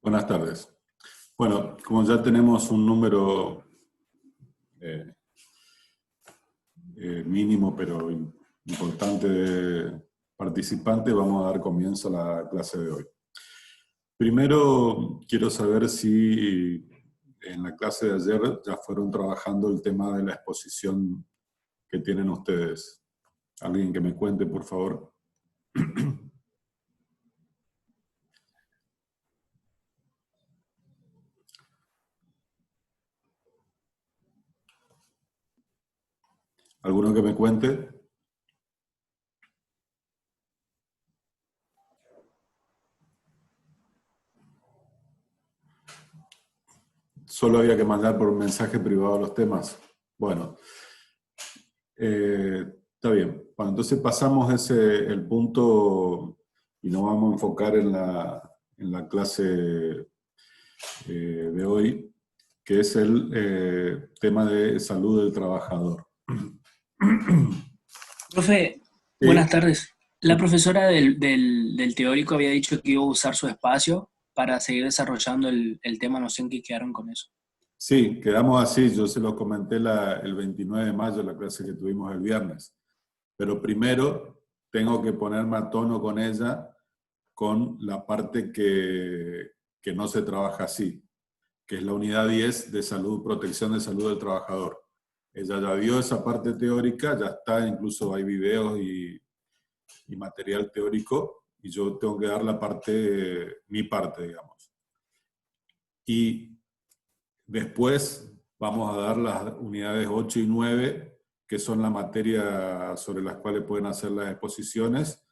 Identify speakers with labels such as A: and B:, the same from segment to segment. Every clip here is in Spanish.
A: Buenas tardes. Bueno, como ya tenemos un número eh, mínimo pero importante de participantes, vamos a dar comienzo a la clase de hoy. Primero, quiero saber si en la clase de ayer ya fueron trabajando el tema de la exposición que tienen ustedes. Alguien que me cuente, por favor. ¿Alguno que me cuente? Solo había que mandar por mensaje privado los temas. Bueno, está bien. Bueno, entonces pasamos el punto y nos vamos a enfocar en la clase de hoy, que es el tema de salud del trabajador.
B: Profe,
A: Sí,
B: buenas tardes. La profesora del teórico había dicho que iba a usar su espacio para seguir desarrollando el tema, no sé en qué quedaron con eso.
A: sí, quedamos así. Yo se lo comenté el 29 de mayo, la clase que tuvimos el viernes. Pero primero tengo que ponerme a tono con ella con la parte que no se trabaja así, que es la unidad 10 de salud, protección de salud del trabajador. Ella ya vio esa parte teórica, ya está, incluso hay videos y material teórico, y yo tengo que dar mi parte, digamos. Y después vamos a dar las unidades 8 y 9, que son la materia sobre las cuales pueden hacer las exposiciones,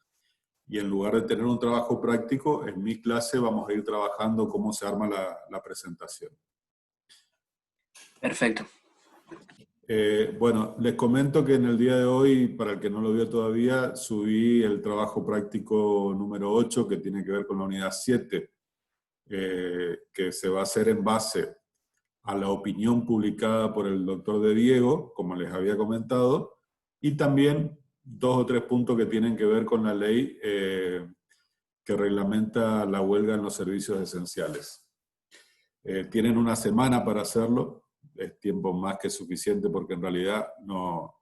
A: y en lugar de tener un trabajo práctico, en mi clase vamos a ir trabajando cómo se arma la presentación.
B: Perfecto.
A: Bueno, les comento que en el día de hoy, para el que no lo vio todavía, subí el trabajo práctico número 8, que tiene que ver con la unidad 7, que se va a hacer en base a la opinión publicada por el doctor De Diego, como les había comentado, y también 2 o 3 puntos que tienen que ver con la ley que reglamenta la huelga en los servicios esenciales. Tienen una semana para hacerlo, es tiempo más que suficiente porque en realidad no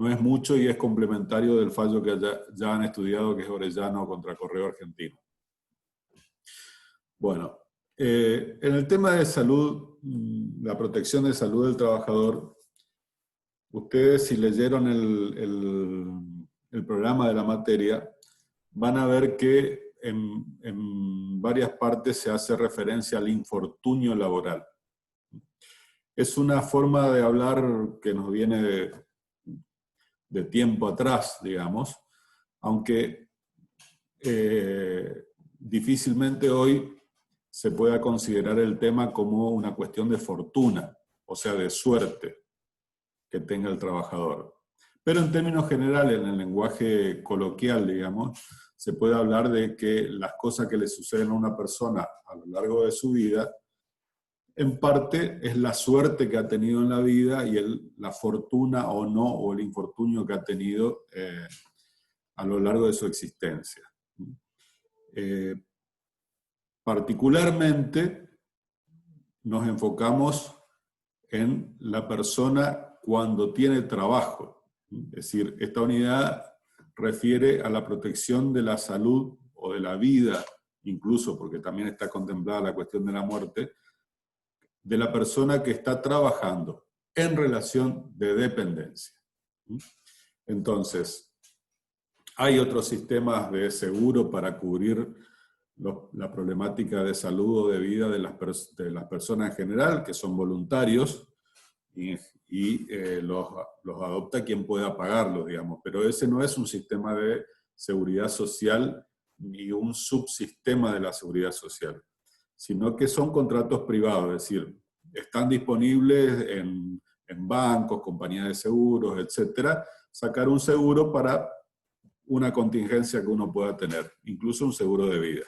A: es mucho y es complementario del fallo que ya han estudiado, que es Orellano contra Correo Argentino. Bueno, en el tema de salud, la protección de salud del trabajador, ustedes si leyeron el programa de la materia, van a ver que en varias partes se hace referencia al infortunio laboral. Es una forma de hablar que nos viene de tiempo atrás, digamos, aunque difícilmente hoy se pueda considerar el tema como una cuestión de fortuna, o sea, de suerte que tenga el trabajador. Pero en términos generales, en el lenguaje coloquial, digamos, se puede hablar de que las cosas que le suceden a una persona a lo largo de su vida, en parte es la suerte que ha tenido en la vida y la fortuna o no, o el infortunio que ha tenido a lo largo de su existencia. Eh, Particularmente nos enfocamos en la persona cuando tiene trabajo. Es decir, esta unidad refiere a la protección de la salud o de la vida, incluso porque también está contemplada la cuestión de la muerte, de la persona que está trabajando en relación de dependencia. Entonces, hay otros sistemas de seguro para cubrir la problemática de salud o de vida de las personas en general, que son voluntarios, y los adopta quien pueda pagarlos, digamos. Pero ese no es un sistema de seguridad social ni un subsistema de la seguridad social, sino que son contratos privados, es decir, están disponibles en bancos, compañías de seguros, etcétera, sacar un seguro para una contingencia que uno pueda tener, incluso un seguro de vida.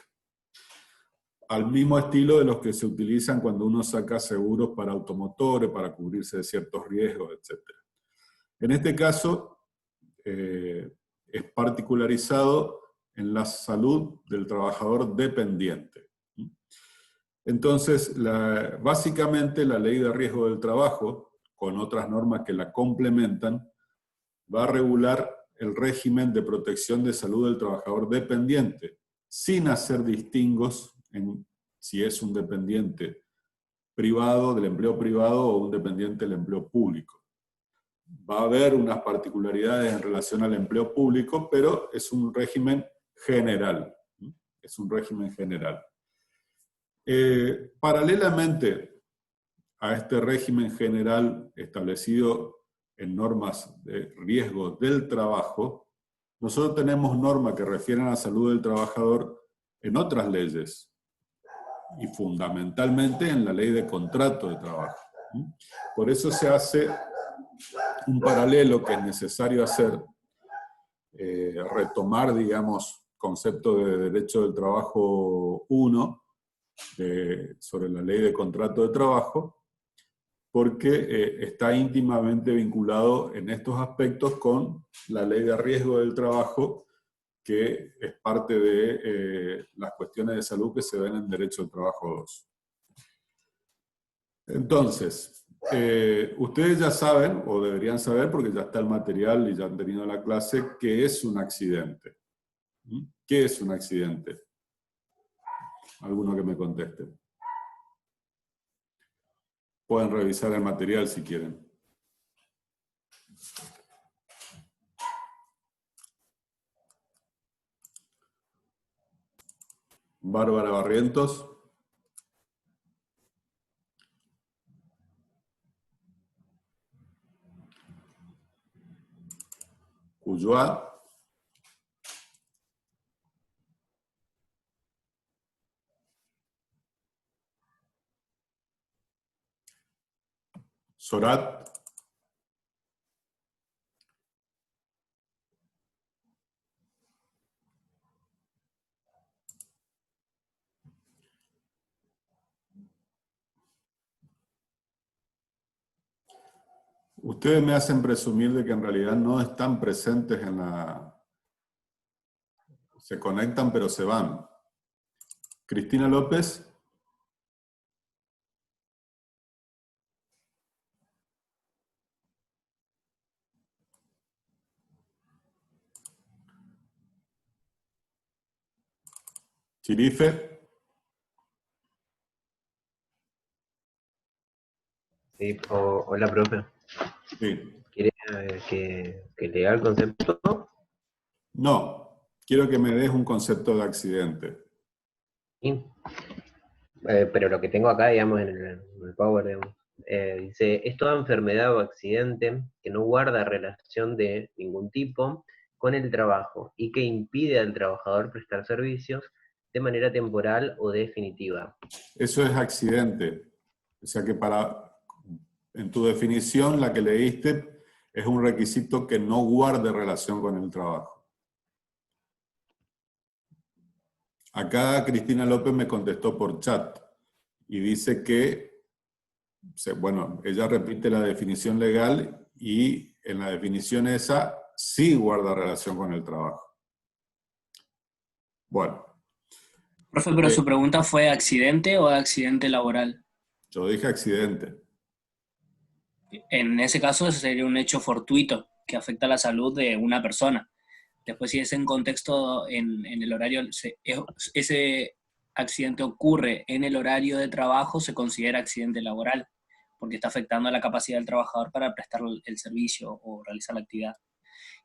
A: Al mismo estilo de los que se utilizan cuando uno saca seguros para automotores, para cubrirse de ciertos riesgos, etc. En este caso, es particularizado en la salud del trabajador dependiente. Entonces, básicamente la ley de riesgo del trabajo, con otras normas que la complementan, va a regular el régimen de protección de salud del trabajador dependiente, sin hacer distingos en si es un dependiente privado, del empleo privado, o un dependiente del empleo público. Va a haber unas particularidades en relación al empleo público, pero es un régimen general. Es un régimen general. Paralelamente a este régimen general establecido en normas de riesgo del trabajo, nosotros tenemos normas que refieren a la salud del trabajador en otras leyes, y fundamentalmente en la ley de contrato de trabajo. Por eso se hace un paralelo que es necesario hacer, retomar, digamos, concepto de derecho del trabajo 1, sobre la ley de contrato de trabajo, porque está íntimamente vinculado en estos aspectos con la ley de riesgo del trabajo, que es parte de las cuestiones de salud que se ven en Derecho del Trabajo 2. Entonces, ustedes ya saben, o deberían saber, porque ya está el material y ya han tenido la clase, qué es un accidente. ¿Qué es un accidente? Alguno que me conteste. Pueden revisar el material si quieren. Bárbara Barrientos. Ulloa. Sorat. Ustedes me hacen presumir de que en realidad no están presentes en la... Se conectan pero se van. Cristina López. Chirife.
C: Sí, hola, profe.
A: Sí.
C: ¿Quiere que lea el concepto?
A: No, quiero que me des un concepto de accidente.
C: Sí. Pero lo que tengo acá, digamos, en el Power, digamos, dice, es toda enfermedad o accidente que no guarda relación de ningún tipo con el trabajo y que impide al trabajador prestar servicios de manera temporal o definitiva.
A: Eso es accidente. O sea que en tu definición, la que leíste, es un requisito que no guarde relación con el trabajo. Acá Cristina López me contestó por chat y dice que, bueno, ella repite la definición legal y en la definición esa sí guarda relación con el trabajo. Bueno.
B: Profe, pero su pregunta fue ¿accidente o accidente laboral?
A: Yo dije accidente.
B: En ese caso sería un hecho fortuito que afecta a la salud de una persona. Después, si es en contexto, en el horario, ese accidente ocurre en el horario de trabajo, se considera accidente laboral, porque está afectando a la capacidad del trabajador para prestar el servicio o realizar la actividad.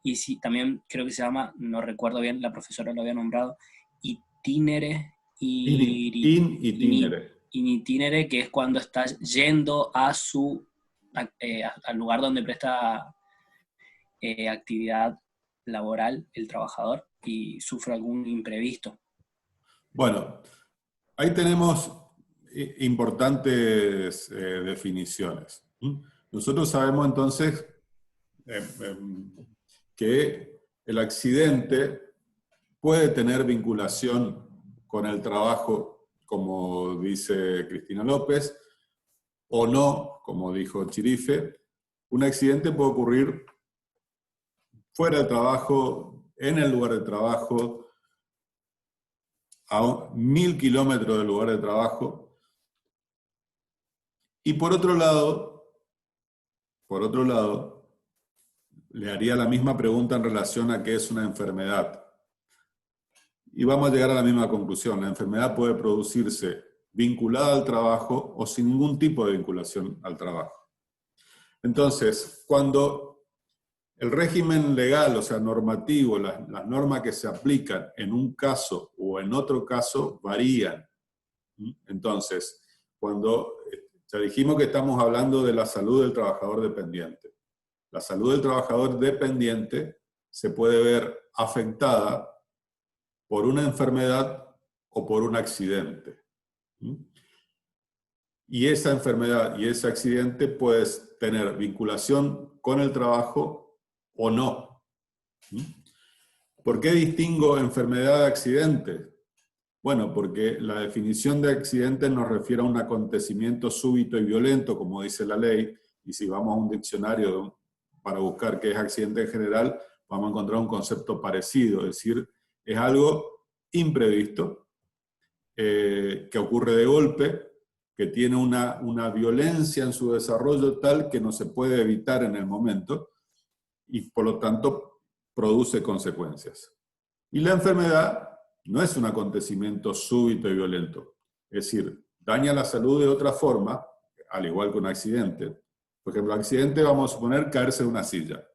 B: Y sí, también creo que se llama, no recuerdo bien, la profesora lo había nombrado, itinere, itinere, que es cuando está yendo a al lugar donde presta actividad laboral el trabajador y sufre algún imprevisto.
A: Bueno, ahí tenemos importantes definiciones. Nosotros sabemos entonces que el accidente puede tener vinculación con el trabajo, como dice Cristina López, o no, como dijo Chirife. Un accidente puede ocurrir fuera del trabajo, en el lugar de trabajo, a 1000 kilómetros del lugar de trabajo, Y por otro lado, le haría la misma pregunta en relación a qué es una enfermedad. Y vamos a llegar a la misma conclusión. La enfermedad puede producirse vinculada al trabajo o sin ningún tipo de vinculación al trabajo. Entonces, cuando el régimen legal, o sea, normativo, las normas que se aplican en un caso o en otro caso varían. Entonces, cuando ya dijimos que estamos hablando de la salud del trabajador dependiente. La salud del trabajador dependiente se puede ver afectada por una enfermedad o por un accidente. Y esa enfermedad y ese accidente puede tener vinculación con el trabajo o no. ¿Por qué distingo enfermedad de accidente? Bueno, porque la definición de accidente nos refiere a un acontecimiento súbito y violento, como dice la ley, y si vamos a un diccionario para buscar qué es accidente en general, vamos a encontrar un concepto parecido, es decir, es algo imprevisto, que ocurre de golpe, que tiene una violencia en su desarrollo tal que no se puede evitar en el momento, y por lo tanto produce consecuencias. Y la enfermedad no es un acontecimiento súbito y violento. Es decir, daña la salud de otra forma, al igual que un accidente. Por ejemplo, accidente, vamos a suponer caerse de una silla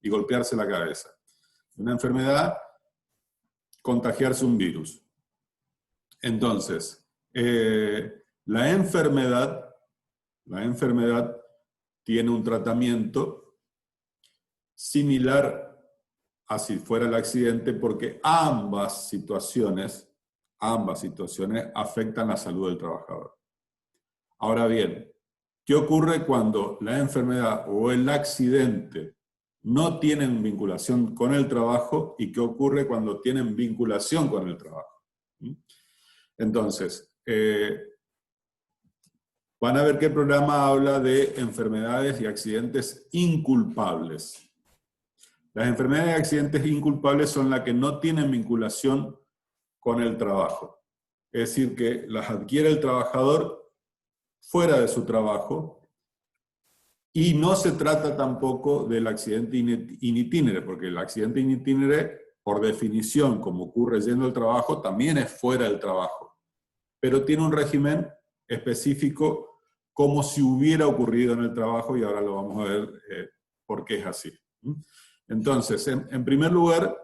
A: y golpearse la cabeza. Una enfermedad, contagiarse un virus. Entonces, la enfermedad tiene un tratamiento similar a si fuera el accidente, porque ambas situaciones afectan la salud del trabajador. Ahora bien, ¿qué ocurre cuando la enfermedad o el accidente no tienen vinculación con el trabajo y qué ocurre cuando tienen vinculación con el trabajo? Entonces, van a ver que el programa habla de enfermedades y accidentes inculpables. Las enfermedades y accidentes inculpables son las que no tienen vinculación con el trabajo. Es decir, que las adquiere el trabajador fuera de su trabajo y no se trata tampoco del accidente in itinere, porque el accidente in itinere, por definición, como ocurre yendo al trabajo, también es fuera del trabajo, pero tiene un régimen específico como si hubiera ocurrido en el trabajo y ahora lo vamos a ver por qué es así. Entonces, en primer lugar,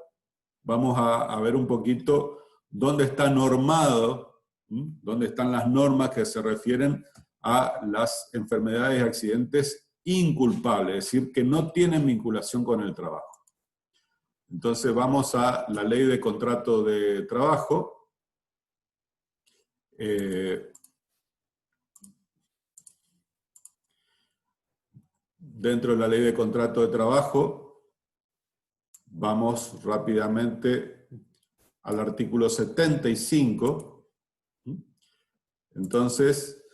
A: vamos a ver un poquito dónde está normado, dónde están las normas que se refieren a las enfermedades y accidentes inculpables, es decir, que no tienen vinculación con el trabajo. Entonces vamos a la ley de contrato de trabajo. Dentro de la ley de contrato de trabajo, vamos rápidamente al artículo 75. Entonces,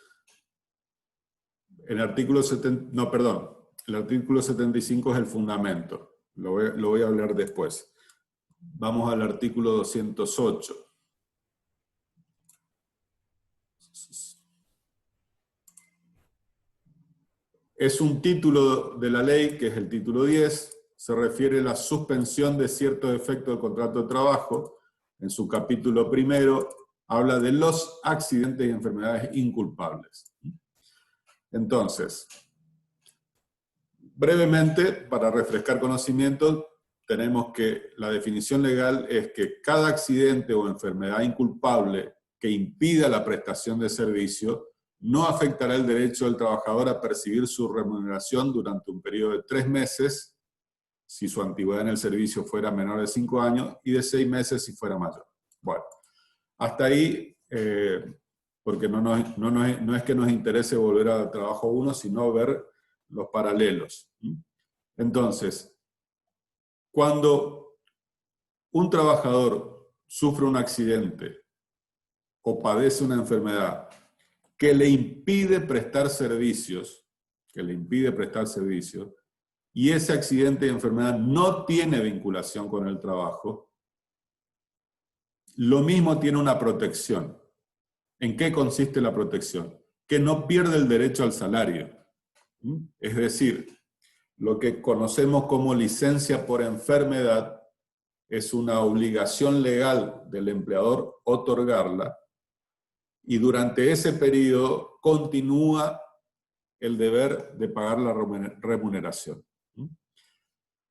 A: el artículo 75 es el fundamento. Lo voy a hablar después. Vamos al artículo 208. Es un título de la ley, que es el título 10, se refiere a la suspensión de ciertos efectos del contrato de trabajo. En su capítulo primero habla de los accidentes y enfermedades inculpables. Entonces, brevemente, para refrescar conocimientos, tenemos que la definición legal es que cada accidente o enfermedad inculpable que impida la prestación de servicio no afectará el derecho del trabajador a percibir su remuneración durante un periodo de 3 meses si su antigüedad en el servicio fuera menor de 5 años y de 6 meses si fuera mayor. Bueno, hasta ahí, porque no es que nos interese volver al trabajo 1, sino ver los paralelos. Entonces, cuando un trabajador sufre un accidente o padece una enfermedad que le impide prestar servicios, y ese accidente y enfermedad no tiene vinculación con el trabajo, lo mismo tiene una protección. ¿En qué consiste la protección? que no pierde el derecho al salario. Es decir, lo que conocemos como licencia por enfermedad es una obligación legal del empleador otorgarla, y durante ese periodo continúa el deber de pagar la remuneración.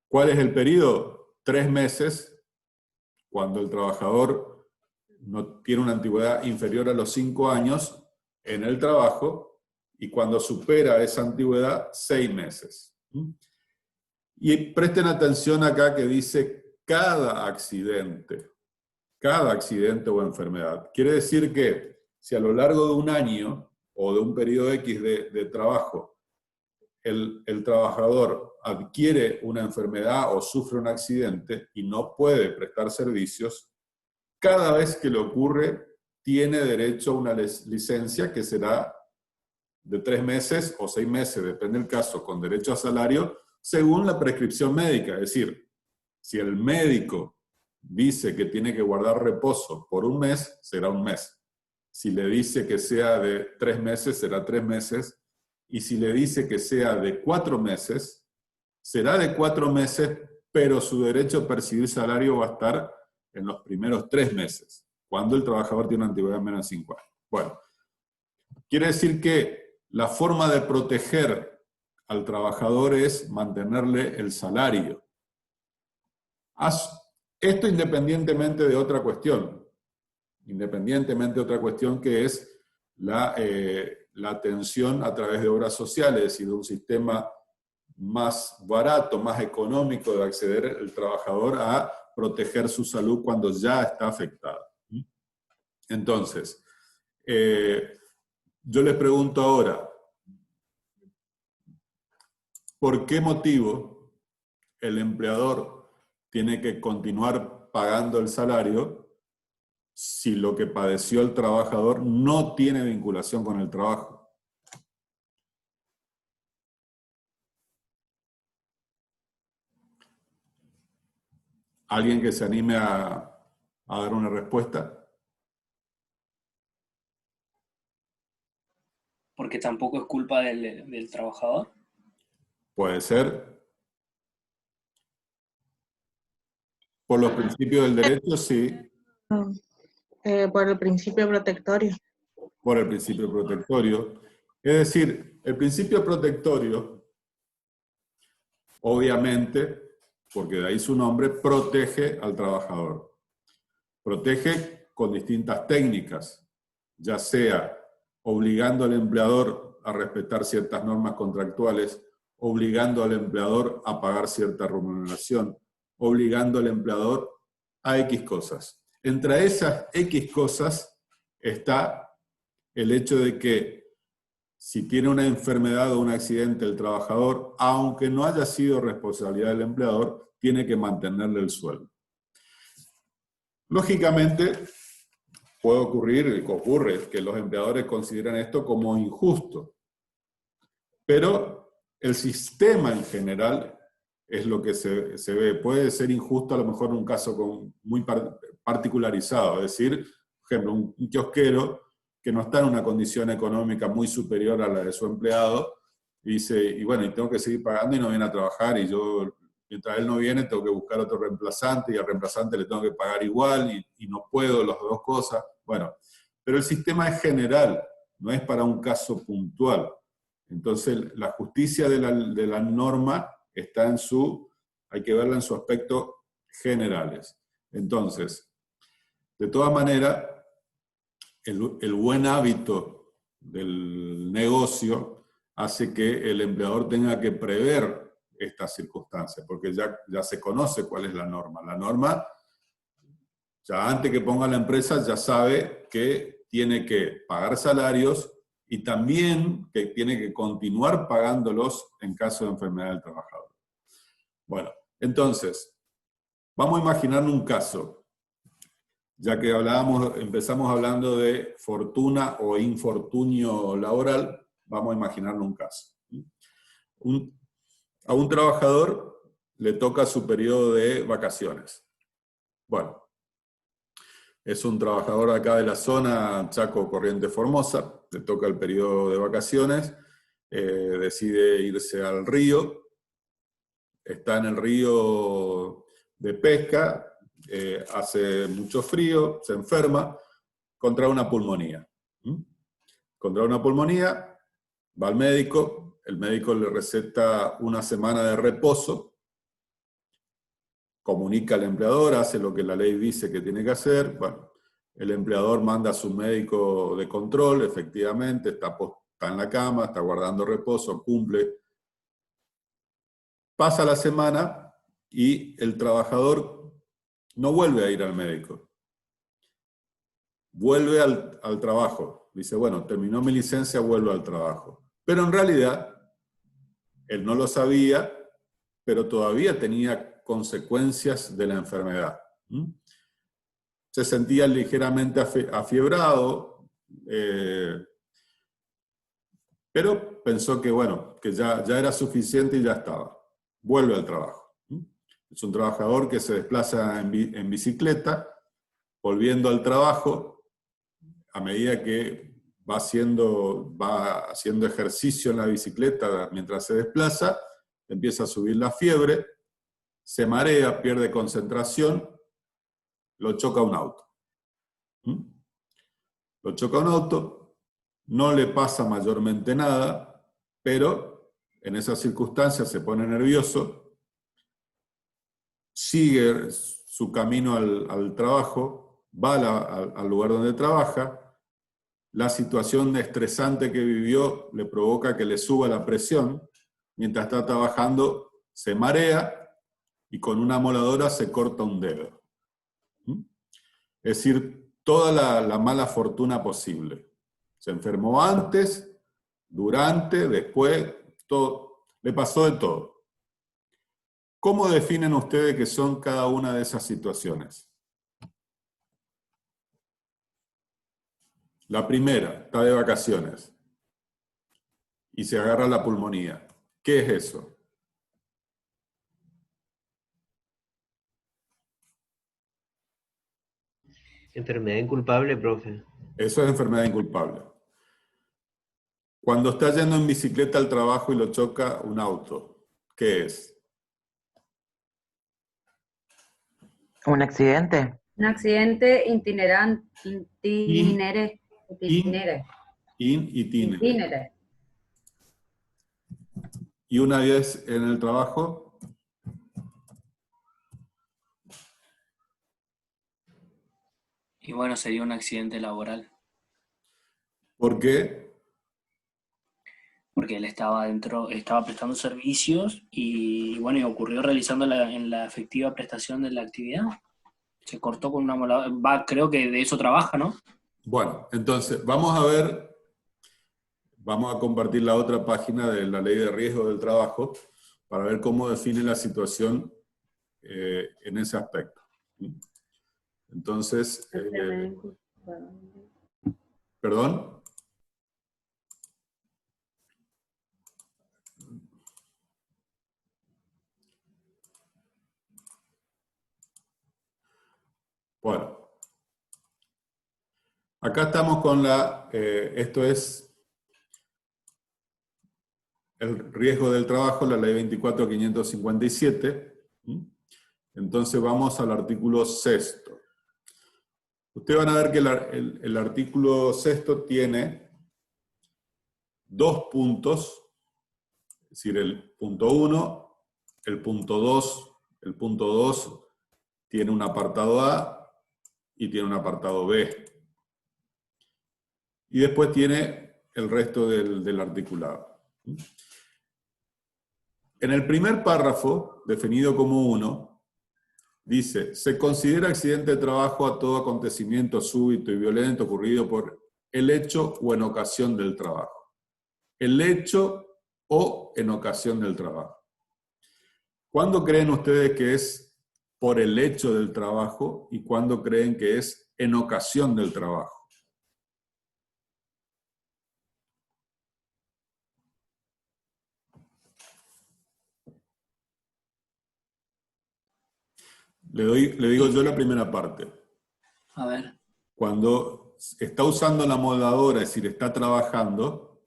A: ¿Cuál es el periodo? 3 meses, cuando el trabajador no tiene una antigüedad inferior a los 5 años en el trabajo, y cuando supera esa antigüedad, 6 meses. Y presten atención acá que dice cada accidente o enfermedad. Quiere decir que si a lo largo de un año o de un periodo X de trabajo el trabajador adquiere una enfermedad o sufre un accidente y no puede prestar servicios, cada vez que le ocurre tiene derecho a una licencia que será de 3 meses o 6 meses, depende del caso, con derecho a salario, según la prescripción médica. Es decir, si el médico dice que tiene que guardar reposo por 1 mes, será 1 mes. Si le dice que sea de 3 meses, será 3 meses. Y si le dice que sea de 4 meses, será de 4 meses, pero su derecho a percibir salario va a estar en los primeros 3 meses, cuando el trabajador tiene una antigüedad de menos de 5 años. Bueno, quiere decir que la forma de proteger al trabajador es mantenerle el salario. Esto independientemente de otra cuestión. Que es la atención a través de obras sociales y de un sistema más barato, más económico de acceder el trabajador a proteger su salud cuando ya está afectado. Entonces, yo les pregunto ahora, ¿por qué motivo el empleador tiene que continuar pagando el salario si lo que padeció el trabajador no tiene vinculación con el trabajo? ¿Alguien que se anime a dar una respuesta?
B: Porque tampoco es culpa del trabajador.
A: Puede ser. Por los principios del derecho, sí.
D: Por el principio protectorio.
A: Por el principio protectorio. Es decir, el principio protectorio, obviamente, porque de ahí su nombre, protege al trabajador. Protege con distintas técnicas, ya sea obligando al empleador a respetar ciertas normas contractuales, obligando al empleador a pagar cierta remuneración, obligando al empleador a X cosas. Entre esas X cosas está el hecho de que si tiene una enfermedad o un accidente el trabajador, aunque no haya sido responsabilidad del empleador, tiene que mantenerle el sueldo. Lógicamente, puede ocurre que los empleadores consideran esto como injusto, pero el sistema en general es lo que se ve. Puede ser injusto a lo mejor en un caso muy particularizado, es decir, por ejemplo, un kiosquero que no está en una condición económica muy superior a la de su empleado, y dice, y bueno, y tengo que seguir pagando y no viene a trabajar, y yo, mientras él no viene, tengo que buscar otro reemplazante, y al reemplazante le tengo que pagar igual, y no puedo las dos cosas. Bueno, pero el sistema es general, no es para un caso puntual. Entonces, la justicia de la norma está hay que verla en su aspecto generales. Entonces, de todas maneras, el buen hábito del negocio hace que el empleador tenga que prever estas circunstancias, porque ya se conoce cuál es la norma. La norma, ya antes que ponga la empresa, ya sabe que tiene que pagar salarios y también que tiene que continuar pagándolos en caso de enfermedad del trabajador. Bueno, entonces, vamos a imaginar un caso. Ya que empezamos hablando de fortuna o infortunio laboral, vamos a imaginarnos un caso. A un trabajador le toca su periodo de vacaciones. Bueno, Es un trabajador acá de la zona, Chaco, Corrientes, Formosa, le toca el periodo de vacaciones, decide irse al río, está en el río de pesca, hace mucho frío, se enferma, contrae una pulmonía. Contrae una pulmonía, va al médico, el médico le receta una semana de reposo, comunica al empleador, hace lo que la ley dice que tiene que hacer. Bueno, el empleador manda a su médico de control, efectivamente, está en la cama, está guardando reposo, cumple. Pasa la semana y el trabajador no vuelve a ir al médico. Vuelve al trabajo. Dice, bueno, terminó mi licencia, vuelvo al trabajo. Pero en realidad, él no lo sabía, pero todavía tenía consecuencias de la enfermedad. Se sentía ligeramente afiebrado, pero pensó que, bueno, que ya era suficiente y ya estaba. Vuelve al trabajo. Es un trabajador que se desplaza en bicicleta, volviendo al trabajo, a medida que va haciendo ejercicio en la bicicleta mientras se desplaza, empieza a subir la fiebre, se marea, pierde concentración, lo choca un auto. Lo choca un auto, no le pasa mayormente nada, pero en esas circunstancias se pone nervioso, sigue su camino al trabajo, va al lugar donde trabaja, la situación estresante que vivió le provoca que le suba la presión, mientras está trabajando se marea y con una moladora se corta un dedo. Es decir, toda la mala fortuna posible. Se enfermó antes, durante, después, todo, le pasó de todo. ¿Cómo definen ustedes que son cada una de esas situaciones? La primera, está de vacaciones y se agarra la pulmonía. ¿Qué es eso?
C: Enfermedad inculpable, profe.
A: Eso es enfermedad inculpable. Cuando está yendo en bicicleta al trabajo y lo choca un auto, ¿qué es?
E: ¿Un accidente?
F: Un accidente itinerante,
A: In, y tiene.
F: itinere.
A: Y una vez en el trabajo,
B: Y bueno, sería un accidente laboral,
A: ¿por qué?
B: porque él estaba estaba prestando servicios y bueno, y ocurrió realizando en la efectiva prestación de la actividad. Se cortó con una moladora. Creo que de eso trabaja, ¿no?
A: Bueno, entonces, vamos a compartir la otra página de la Ley de Riesgo del Trabajo para ver cómo define la situación en ese aspecto. Entonces, ¿perdón? Bueno, acá estamos con esto es el riesgo del trabajo, la ley 24.557. Entonces vamos al artículo 6. Ustedes van a ver que el artículo 6 tiene dos puntos, es decir, el punto 1, el punto 2. El punto 2 tiene un apartado A y tiene un apartado B. Y después tiene el resto del articulado. En el primer párrafo, definido como 1, dice, se considera accidente de trabajo a todo acontecimiento súbito y violento ocurrido por el hecho o en ocasión del trabajo. El hecho o en ocasión del trabajo. ¿Cuándo creen ustedes que es por el hecho del trabajo y cuándo creen que es en ocasión del trabajo? Le digo yo la primera parte.
B: A ver.
A: Cuando está usando la moldadora, es decir, está trabajando,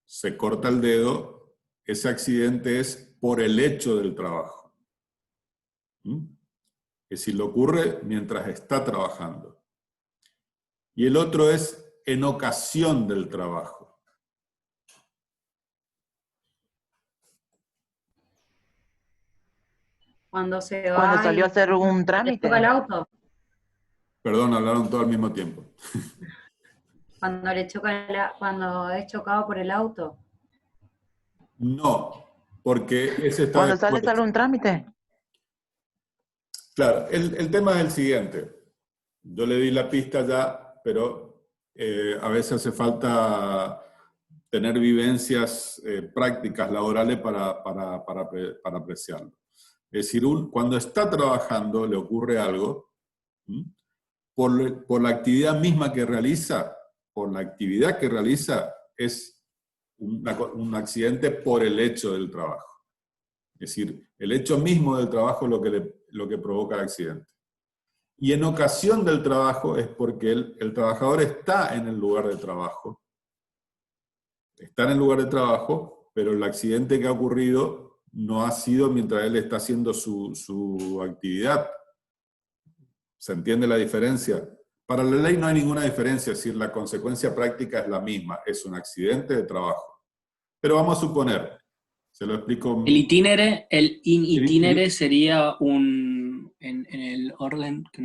A: se corta el dedo, ese accidente es por el hecho del trabajo. ¿Mm? Es decir, le ocurre mientras está trabajando. Y el otro es en ocasión del trabajo.
F: Cuando se
E: Cuando
F: va
E: salió a hacer un
F: le
E: trámite.
F: choca el auto.
A: Perdón, hablaron todo al mismo tiempo.
F: Cuando le choca cuando es chocado por el auto.
A: No, porque ese está
E: Cuando
A: después.
E: sale a hacer un trámite.
A: Claro, el tema es el siguiente. Yo le di la pista ya, pero a veces hace falta tener vivencias prácticas laborales para apreciarlo. Es decir, cuando está trabajando le ocurre algo, ¿sí? Por la actividad misma que realiza, por la actividad que realiza, es un accidente por el hecho del trabajo. Es decir, el hecho mismo del trabajo es lo que provoca el accidente. Y en ocasión del trabajo es porque el trabajador está en el lugar de trabajo. Está en el lugar de trabajo, pero el accidente que ha ocurrido no ha sido mientras él está haciendo su actividad. ¿Se entiende la diferencia? Para la ley no hay ninguna diferencia, es decir, la consecuencia práctica es la misma, es un accidente de trabajo. Pero vamos a suponer, se lo explico.
B: El itinere sería en el orden, que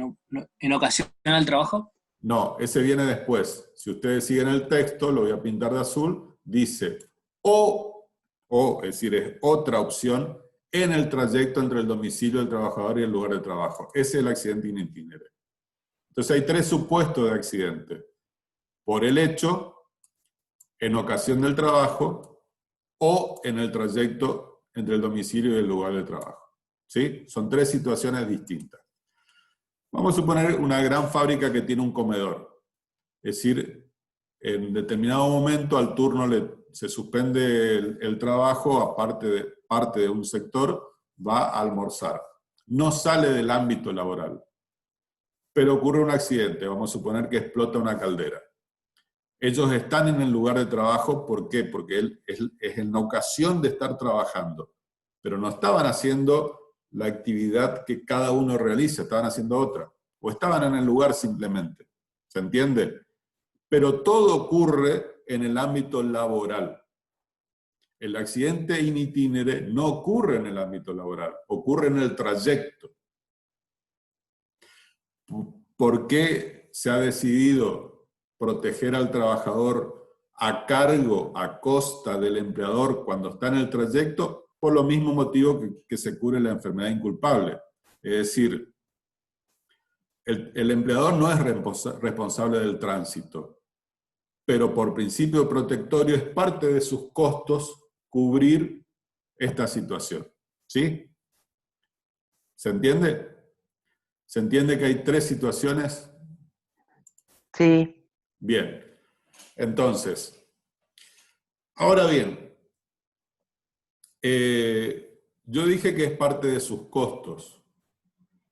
B: en ocasión al trabajo.
A: No, ese viene después. Si ustedes siguen el texto, lo voy a pintar de azul, dice o, es decir, es otra opción en el trayecto entre el domicilio del trabajador y el lugar de trabajo. Ese es el accidente in itinere. Entonces hay tres supuestos de accidente. Por el hecho, en ocasión del trabajo, o en el trayecto entre el domicilio y el lugar de trabajo. ¿Sí? Son tres situaciones distintas. Vamos a suponer una gran fábrica que tiene un comedor. Es decir, en determinado momento al turno se suspende el trabajo, parte de un sector, va a almorzar. No sale del ámbito laboral. Pero ocurre un accidente, vamos a suponer que explota una caldera. Ellos están en el lugar de trabajo, ¿por qué? Porque es en la ocasión de estar trabajando. Pero no estaban haciendo la actividad que cada uno realiza, estaban haciendo otra. O estaban en el lugar simplemente. ¿Se entiende? Pero todo ocurre en el ámbito laboral. El accidente in itinere no ocurre en el ámbito laboral, ocurre en el trayecto. ¿Por qué se ha decidido proteger al trabajador a cargo, a costa del empleador cuando está en el trayecto? Por lo mismo motivo que se cubre la enfermedad inculpable. Es decir, el empleador no es responsable del tránsito, pero por principio protectorio es parte de sus costos cubrir esta situación. ¿Sí? ¿Se entiende? ¿Se entiende que hay tres situaciones?
E: Sí.
A: Bien. Entonces, ahora bien, yo dije que es parte de sus costos,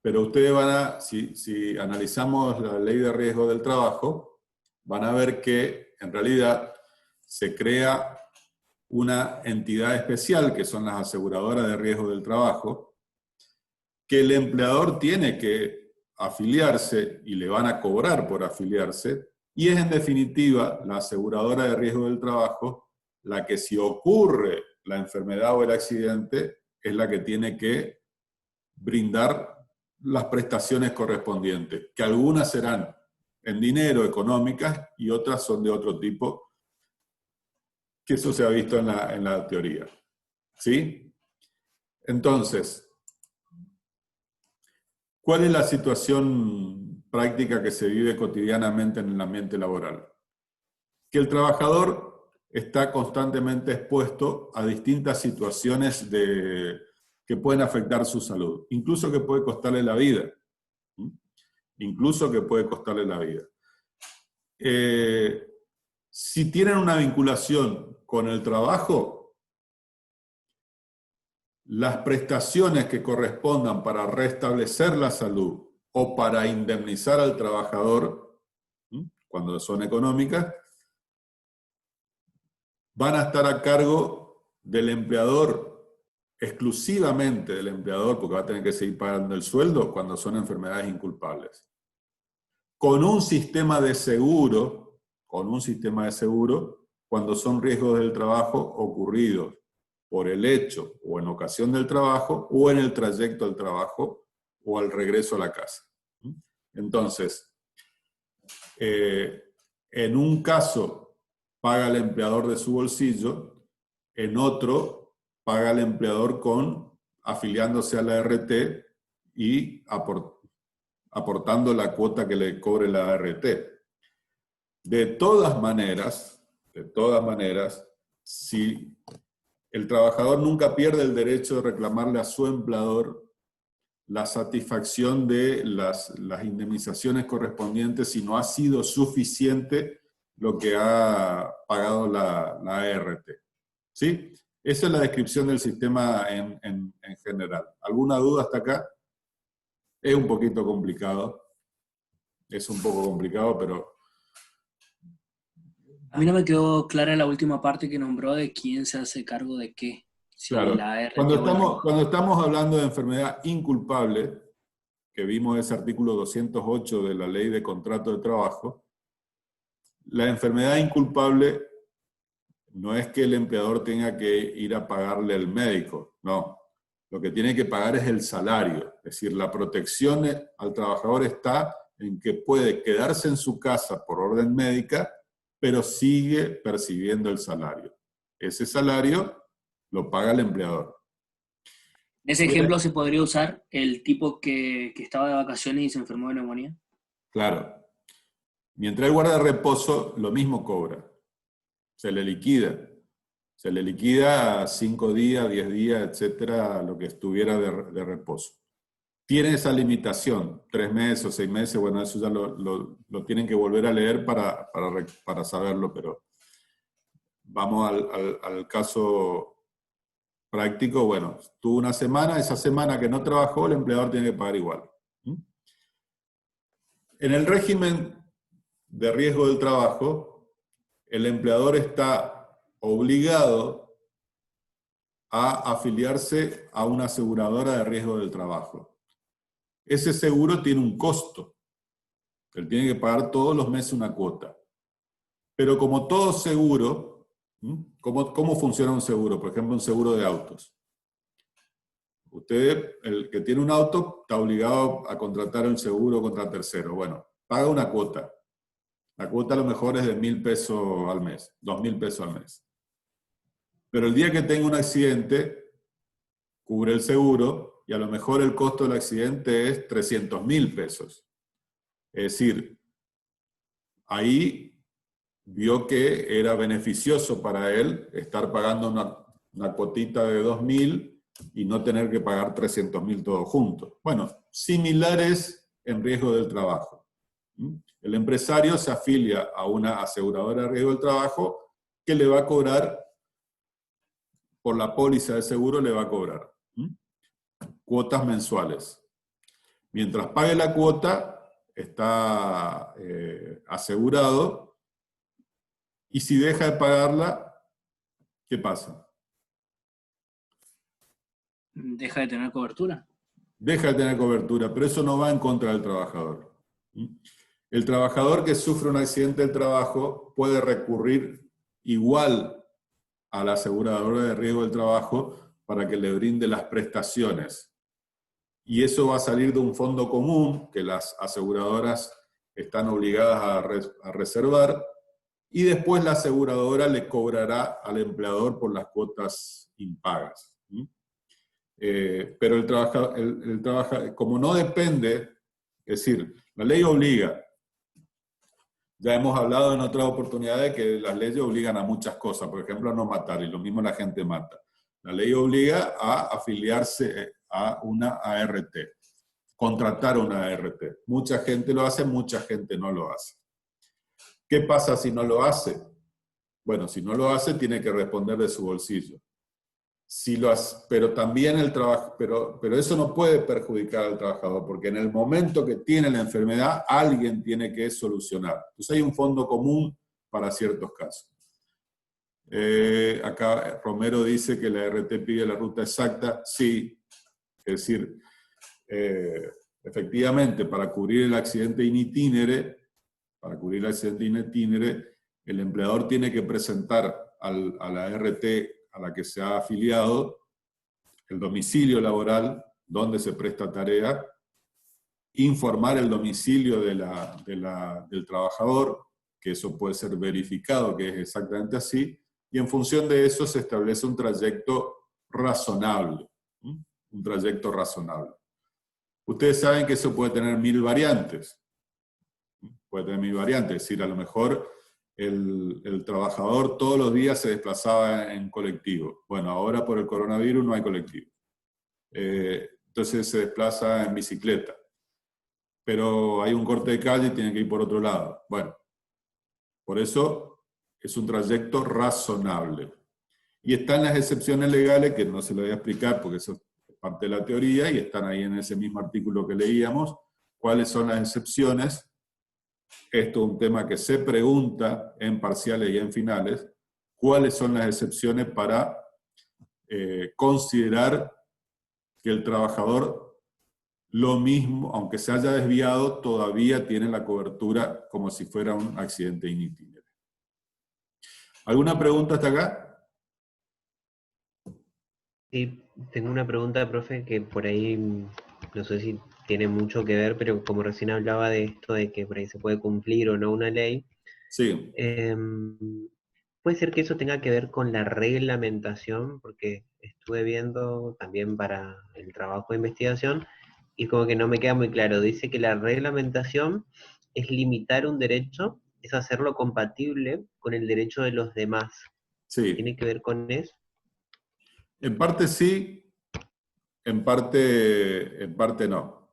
A: pero ustedes van a, si analizamos la ley de riesgo del trabajo, van a ver que en realidad se crea una entidad especial, que son las aseguradoras de riesgo del trabajo, que el empleador tiene que afiliarse y le van a cobrar por afiliarse, y es en definitiva la aseguradora de riesgo del trabajo la que, si ocurre la enfermedad o el accidente, es la que tiene que brindar las prestaciones correspondientes, que algunas serán en dinero, económicas, y otras son de otro tipo, que eso se ha visto en la teoría. ¿Sí? Entonces, ¿cuál es la situación práctica que se vive cotidianamente en el ambiente laboral? Que el trabajador está constantemente expuesto a distintas situaciones que pueden afectar su salud, incluso que puede costarle la vida. Incluso que puede costarle la vida. Si tienen una vinculación con el trabajo, las prestaciones que correspondan para restablecer la salud o para indemnizar al trabajador, cuando son económicas, van a estar a cargo del empleador, exclusivamente del empleador, porque va a tener que seguir pagando el sueldo cuando son enfermedades inculpables. Con un sistema de seguro, cuando son riesgos del trabajo ocurridos por el hecho o en ocasión del trabajo o en el trayecto al trabajo o al regreso a la casa. Entonces, en un caso paga el empleador de su bolsillo, en otro paga el empleador afiliándose a la ART y aportando la cuota que le cobre la ART. De todas maneras, si el trabajador nunca pierde el derecho de reclamarle a su empleador la satisfacción de las indemnizaciones correspondientes si no ha sido suficiente lo que ha pagado la ART. ¿Sí? Esa es la descripción del sistema en general. ¿Alguna duda hasta acá? Es un poquito complicado. Es un poco complicado, pero...
B: A mí no me quedó clara la última parte que nombró de quién se hace cargo de qué. Si
A: Claro,
B: la ART
A: cuando estamos hablando de enfermedad inculpable, que vimos ese artículo 208 de la Ley de Contrato de Trabajo, la enfermedad inculpable no es que el empleador tenga que ir a pagarle al médico, no. Lo que tiene que pagar es el salario. Es decir, la protección al trabajador está en que puede quedarse en su casa por orden médica, pero sigue percibiendo el salario. Ese salario lo paga el empleador.
B: En ese ejemplo se podría usar el tipo que estaba de vacaciones y se enfermó de neumonía.
A: Claro. Mientras él guarda reposo, lo mismo cobra. Se le liquida. Se le liquida 5 días, 10 días, etcétera, lo que estuviera de reposo. Tiene esa limitación, 3 meses o 6 meses, bueno, eso ya lo tienen que volver a leer para saberlo, pero vamos al caso práctico. Bueno, tuvo una semana, esa semana que no trabajó, el empleador tiene que pagar igual. En el régimen de riesgo del trabajo, el empleador está obligado a afiliarse a una aseguradora de riesgo del trabajo. Ese seguro tiene un costo. Él tiene que pagar todos los meses una cuota. Pero como todo seguro, ¿cómo funciona un seguro? Por ejemplo, un seguro de autos. Usted, el que tiene un auto, está obligado a contratar un seguro contra tercero. Bueno, paga una cuota. La cuota a lo mejor es de 1.000 pesos al mes, 2.000 pesos al mes. Pero el día que tenga un accidente, cubre el seguro y a lo mejor el costo del accidente es 300.000 pesos. Es decir, ahí vio que era beneficioso para él estar pagando una cuotita de 2.000 y no tener que pagar 300.000 todos juntos. Bueno, similares en riesgo del trabajo. El empresario se afilia a una aseguradora de riesgo del trabajo que le va a cobrar, por la póliza de seguro le va a cobrar cuotas mensuales. Mientras pague la cuota, está asegurado, y si deja de pagarla, ¿qué pasa?
B: Deja de tener cobertura.
A: Deja de tener cobertura, pero eso no va en contra del trabajador. El trabajador que sufre un accidente del trabajo puede recurrir igual a la aseguradora de riesgo del trabajo para que le brinde las prestaciones. Y eso va a salir de un fondo común que las aseguradoras están obligadas a reservar, y después la aseguradora le cobrará al empleador por las cuotas impagas. Pero el trabajador, como no depende, es decir, la ley obliga. Ya hemos hablado en otras oportunidades que las leyes obligan a muchas cosas, por ejemplo a no matar, y lo mismo la gente mata. La ley obliga a afiliarse a una ART, contratar una ART. Mucha gente lo hace, mucha gente no lo hace. ¿Qué pasa si no lo hace? Bueno, si no lo hace, tiene que responder de su bolsillo. pero también pero eso no puede perjudicar al trabajador, porque en el momento que tiene la enfermedad, alguien tiene que solucionar. Entonces hay un fondo común para ciertos casos. Acá Romero dice que la RT pide la ruta exacta. Sí, es decir, efectivamente, para cubrir el accidente in itinere, el empleador tiene que presentar a la RT a la que se ha afiliado el domicilio laboral donde se presta tarea, informar el domicilio del trabajador, que eso puede ser verificado que es exactamente así, y en función de eso se establece un trayecto razonable. Un trayecto razonable. Ustedes saben que eso puede tener 1000 variantes. Puede tener 1000 variantes, es decir, a lo mejor el trabajador todos los días se desplazaba en colectivo. Bueno, ahora por el coronavirus no hay colectivo. Entonces se desplaza en bicicleta. Pero hay un corte de calle y tiene que ir por otro lado. Bueno, por eso es un trayecto razonable. Y están las excepciones legales, que no se lo voy a explicar porque eso es parte de la teoría, y están ahí en ese mismo artículo que leíamos. ¿Cuáles son las excepciones? Esto es un tema que se pregunta en parciales y en finales. ¿Cuáles son las excepciones para considerar que el trabajador, lo mismo, aunque se haya desviado, todavía tiene la cobertura como si fuera un accidente in itinere? ¿Alguna pregunta hasta acá?
C: Sí, tengo una pregunta, profe, que por ahí no sé si tiene mucho que ver, pero como recién hablaba de esto de que por ahí se puede cumplir o no una ley,
A: Sí.
C: puede ser que eso tenga que ver con la reglamentación, porque estuve viendo también para el trabajo de investigación y como que no me queda muy claro. Dice que la reglamentación es limitar un derecho, es hacerlo compatible con el derecho de los demás.
A: Sí.
C: ¿Tiene que ver con eso?
A: En parte sí, en parte no.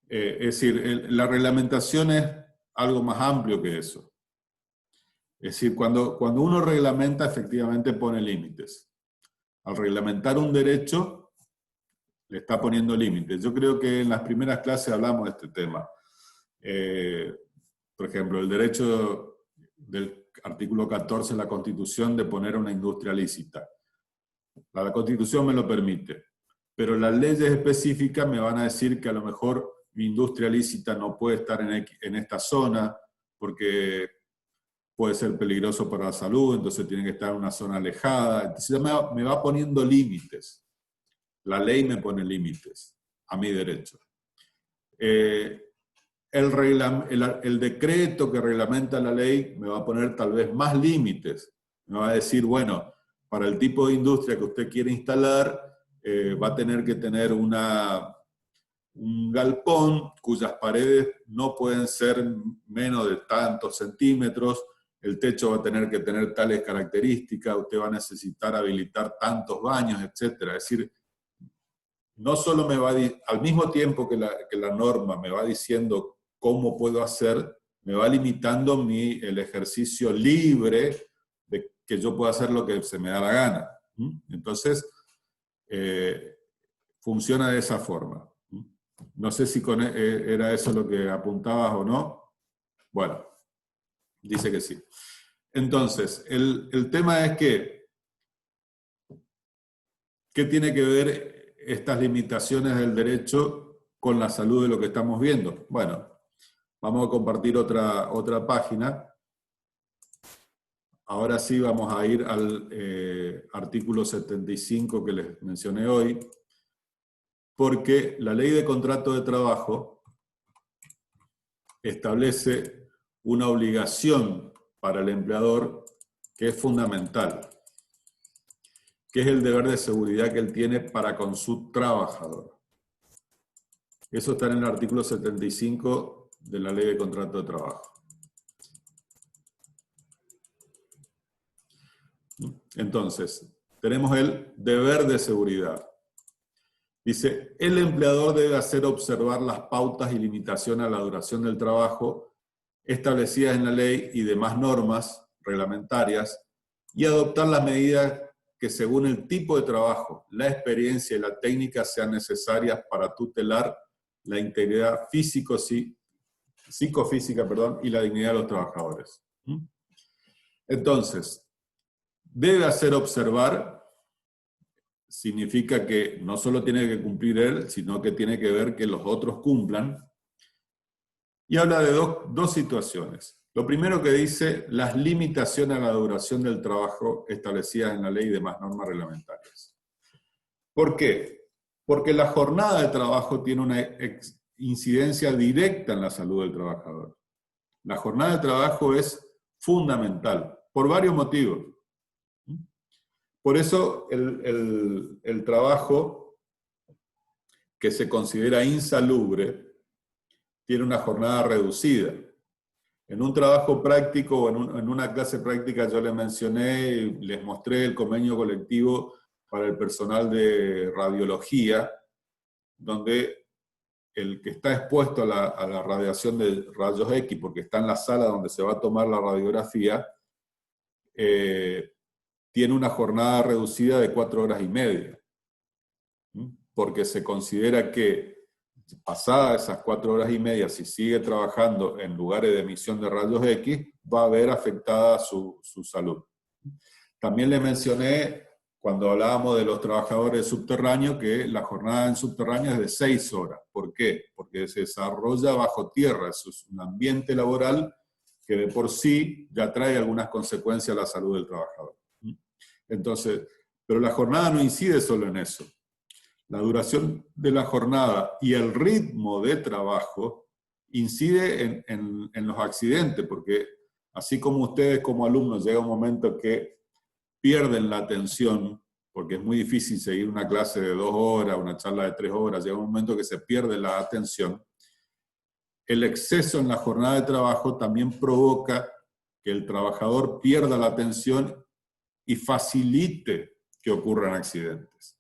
A: Es decir, la reglamentación es algo más amplio que eso. Es decir, cuando uno reglamenta, efectivamente pone límites. Al reglamentar un derecho, le está poniendo límites. Yo creo que en las primeras clases hablamos de este tema. Por ejemplo, el derecho del artículo 14 de la Constitución de poner una industria lícita. La Constitución me lo permite, pero las leyes específicas me van a decir que a lo mejor mi industria lícita no puede estar en esta zona porque puede ser peligroso para la salud, entonces tiene que estar en una zona alejada. Entonces me va poniendo límites. La ley me pone límites a mi derecho. El decreto que reglamenta la ley me va a poner tal vez más límites. Me va a decir, bueno, para el tipo de industria que usted quiere instalar, va a tener que tener un galpón cuyas paredes no pueden ser menos de tantos centímetros, el techo va a tener que tener tales características, usted va a necesitar habilitar tantos baños, etc. Es decir, no solo me va al mismo tiempo que la norma me va diciendo cómo puedo hacer, me va limitando el ejercicio libre de que yo pueda hacer lo que se me da la gana. Entonces, funciona de esa forma. No sé si era eso lo que apuntabas o no. Bueno, dice que sí. Entonces, el tema es que, ¿qué tiene que ver estas limitaciones del derecho con la salud de lo que estamos viendo? Bueno, vamos a compartir otra página. Ahora sí vamos a ir al artículo 75 que les mencioné hoy, porque la Ley de Contrato de Trabajo establece una obligación para el empleador que es fundamental, que es el deber de seguridad que él tiene para con su trabajador. Eso está en el artículo 75 de la Ley de Contrato de Trabajo. Entonces, tenemos el deber de seguridad. Dice, el empleador debe hacer observar las pautas y limitaciones a la duración del trabajo establecidas en la ley y demás normas reglamentarias y adoptar las medidas que según el tipo de trabajo, la experiencia y la técnica sean necesarias para tutelar la integridad psicofísica, y la dignidad de los trabajadores. Entonces, debe hacer observar, significa que no solo tiene que cumplir él, sino que tiene que ver que los otros cumplan. Y habla de dos situaciones. Lo primero que dice, las limitaciones a la duración del trabajo establecidas en la ley y demás normas reglamentarias. ¿Por qué? Porque la jornada de trabajo tiene una incidencia directa en la salud del trabajador. La jornada de trabajo es fundamental, por varios motivos. Por eso el trabajo que se considera insalubre tiene una jornada reducida. En un trabajo práctico o en una clase práctica yo les mencioné y les mostré el convenio colectivo para el personal de radiología, donde el que está expuesto a la radiación de rayos X, porque está en la sala donde se va a tomar la radiografía, tiene una jornada reducida de 4 horas y media. Porque se considera que pasadas esas 4 horas y media, si sigue trabajando en lugares de emisión de rayos X, va a ver afectada su salud. También le mencioné, cuando hablábamos de los trabajadores subterráneos, que la jornada en subterráneo es de 6 horas. ¿Por qué? Porque se desarrolla bajo tierra, eso es un ambiente laboral que de por sí ya trae algunas consecuencias a la salud del trabajador. Entonces, pero la jornada no incide solo en eso. La duración de la jornada y el ritmo de trabajo incide en los accidentes, porque así como ustedes como alumnos llega un momento que pierden la atención, porque es muy difícil seguir una clase de 2 horas, una charla de 3 horas, llega un momento que se pierde la atención, el exceso en la jornada de trabajo también provoca que el trabajador pierda la atención y facilite que ocurran accidentes.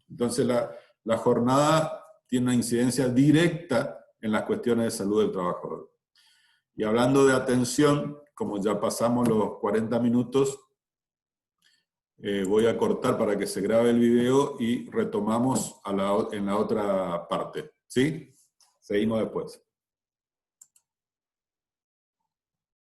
A: Entonces la jornada tiene una incidencia directa en las cuestiones de salud del trabajador. Y hablando de atención, como ya pasamos los 40 minutos, voy a cortar para que se grabe el video y retomamos en la otra parte. ¿Sí? Seguimos después.